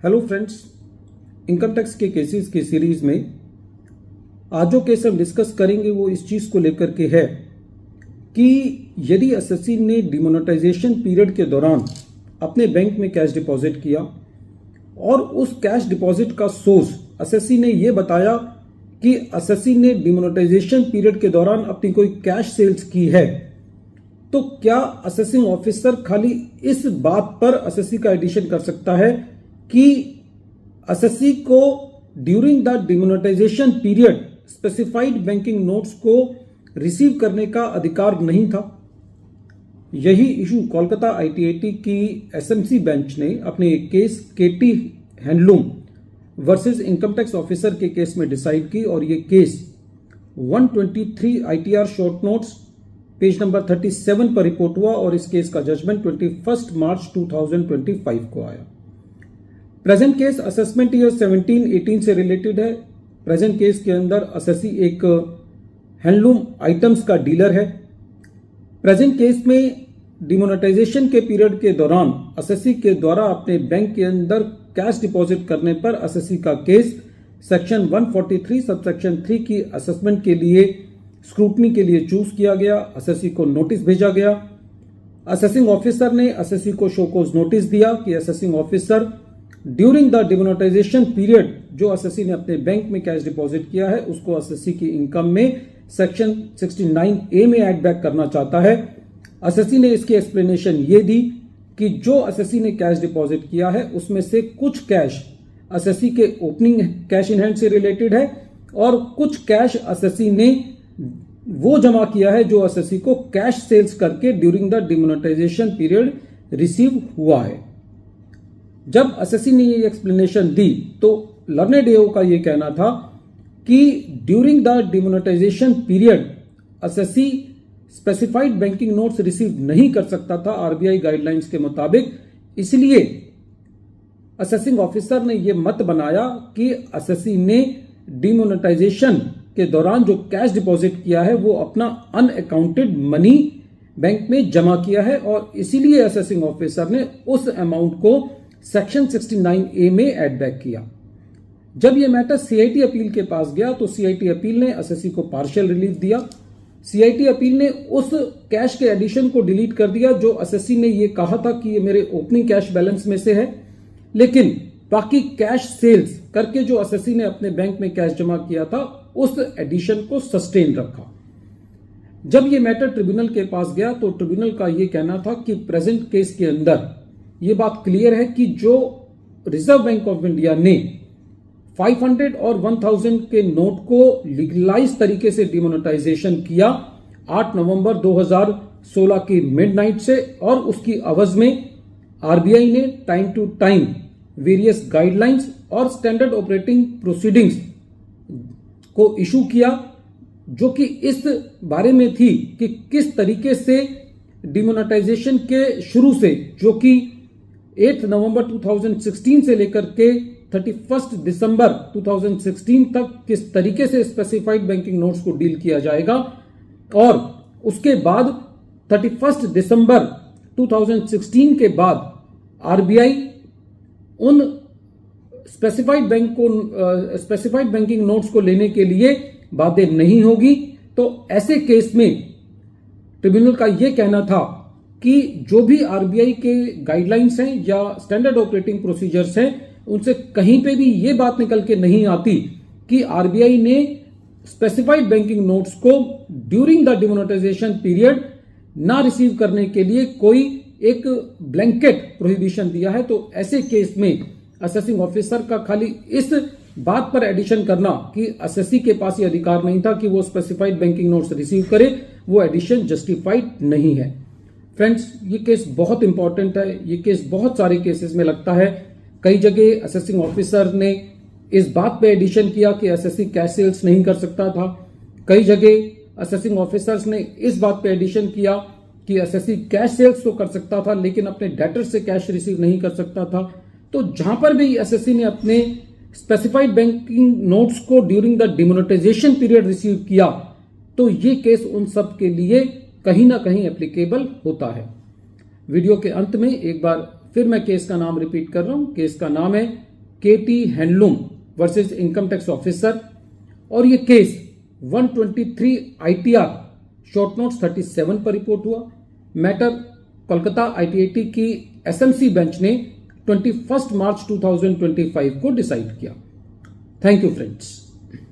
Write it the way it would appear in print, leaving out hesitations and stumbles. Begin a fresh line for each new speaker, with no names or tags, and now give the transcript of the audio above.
Hello friends, income tax के cases की series में आज जो केस हम डिस्कस करेंगे वो इस चीज को लेकर के है कि यदि एसएससी ने डिमोनेटाइजेशन पीरियड के दौरान अपने बैंक में कैश डिपॉजिट किया और उस कैश डिपॉजिट का सोर्स एसएससी ने ये बताया कि एसएससी ने डिमोनेटाइजेशन पीरियड के दौरान अपनी कोई कैश सेल्स की है, तो क्या असेसिंग ऑफिसर खाली इस बात पर एसएससी का एडिशन कर सकता है कि एसएससी को during the demonetisation period specified banking notes को रिसीव करने का अधिकार नहीं था। यही इशू कोलकाता आईटीआईटी की एसएमसी बेंच ने अपने एक case KT handloom versus income tax officer के केस में डिसाइड की और ये case 123 ITR short notes page number 37 पर रिपोर्ट हुआ और इस केस का जजमेंट 21 मार्च 2025 को आया। प्रेजेंट केस असेसमेंट ईयर 17-18 से रिलेटेड है। प्रेजेंट केस के अंदर एसएससी एक हैंडलूम आइटम्स का डीलर है। प्रेजेंट केस में डिमोनेटाइजेशन के पीरियड के दौरान एसएससी के द्वारा अपने बैंक के अंदर कैश डिपॉजिट करने पर एसएससी का केस सेक्शन 143 सबसेक्शन 3 की असेसमेंट के लिए स्क्रूटनी के लिए चूज किया गया। एसएससी को नोटिस भेजा गया। असेसिंग ऑफिसर ने एसएससी को शोकॉज नोटिस दिया कि assessing officer during the demonetisation period जो एसएससी ने अपने बैंक में कैश डिपॉजिट किया है उसको एसएससी की इनकम में सेक्शन 69A में एड बैक करना चाहता है। एसएससी ने इसकी एक्सप्लेनेशन ये दी कि जो एसएससी ने कैश डिपॉजिट किया है उसमें से कुछ कैश एसएससी के ओपनिंग कैश इन हैंड से रिलेटेड है और कुछ कैश एसएससी ने वो जमा किया है जो एसएससी को कैश सेल्स करके during the demonetisation period receive हुआ है। जब एसएससी ने ये एक्सप्लेनेशन दी तो लर्नेड एओ का ये कहना था कि during the demonetisation period SSC specified banking notes receive नहीं कर सकता था आरबीआई गाइडलाइंस के मुताबिक। इसलिए असेसिंग ऑफिसर ने यह मत बनाया कि एसएससी ने डिमोनेटाइजेशन के दौरान जो कैश डिपॉजिट किया है वो अपना अनअकाउंटेड मनी बैंक में जमा किया है और इसीलिए असेसिंग ऑफिसर ने उस अमाउंट को सेक्शन 69A में एड बैक किया। जब यह मैटर सीआईटी अपील के पास गया तो सीआईटी अपील ने एसएससी को पार्शियल रिलीफ दिया। सीआईटी अपील ने उस कैश के एडिशन को डिलीट कर दिया जो एसएससी ने यह कहा था कि ये मेरे ओपनिंग कैश बैलेंस में से है, लेकिन बाकी कैश सेल्स करके जो एसएससी ने अपने बैंक में कैश जमा किया था उस एडिशन को सस्टेन रखा। जब यह मैटर ट्रिब्यूनल के पास गया तो ट्रिब्यूनल का यह कहना था कि प्रेजेंट केस के अंदर यह बात क्लियर है कि जो रिजर्व बैंक ऑफ इंडिया ने 500 और 1000 के नोट को लीगलाइज तरीके से डिमोनेटाइजेशन किया 8 नवंबर 2016 की मिडनाइट से और उसकी अवज में आरबीआई ने time to time various guidelines और स्टैंडर्ड ऑपरेटिंग प्रोसीडिंग्स को इशू किया जो कि इस बारे में थी कि किस तरीके से डिमोनेटाइजेशन के शुरू से जो कि 8 नवंबर 2016 से लेकर के 31 दिसंबर 2016 तक किस तरीके से स्पेसिफाइड बैंकिंग नोट्स को डील किया जाएगा और उसके बाद 31 दिसंबर 2016 के बाद आरबीआई उन स्पेसिफाइड बैंकिंग नोट्स को लेने के लिए बाध्य नहीं होगी। तो ऐसे केस में ट्रिब्यूनल का यह कहना था कि जो भी आरबीआई के गाइडलाइंस हैं या स्टैंडर्ड ऑपरेटिंग प्रोसीजर्स हैं उनसे कहीं पे भी यह बात निकल के नहीं आती कि आरबीआई ने स्पेसिफाइड बैंकिंग नोट्स को ड्यूरिंग द डिमोनेटाइजेशन पीरियड ना रिसीव करने के लिए कोई एक ब्लैंकेट प्रोहिबिशन दिया है। तो ऐसे केस में असेसिंग ऑफिसर का खाली इस बात पर एडिशन करना कि एसएससी के पास ये अधिकार नहीं था कि वो स्पेसिफाइड बैंकिंग नोट्स रिसीव करे, वो एडिशन जस्टिफाइड नहीं है। फ्रेंड्स, ये केस बहुत इंपॉर्टेंट है। ये केस बहुत सारे केसेस में लगता है। कई जगह असेसिंग ऑफिसर ने इस बात पे एडिशन किया कि एसएससी कैश सेल्स नहीं कर सकता था। कई जगह असेसिंग ऑफिसर्स ने इस बात पे एडिशन किया कि एसएससी कैश सेल्स तो कर सकता था लेकिन अपने डेटर से कैश रिसीव नहीं कर सकता था। तो जहां पर भी एसएससी ने अपने स्पेसिफाइड बैंकिंग नोट्स को during the demonetisation period receive किया तो ये केस उन सब के लिए कहीं ना कहीं एप्लीकेबल होता है। वीडियो के अंत में एक बार फिर मैं केस का नाम रिपीट कर रहा हूं। केस का नाम है KT handloom versus income tax officer, और ये केस 123 ITR शॉर्ट नोट्स 37 पर रिपोर्ट हुआ। मैटर कोलकाता ITAT की SMC बेंच ने 21 मार्च 2025 को डिसाइड किया। Thank you friends.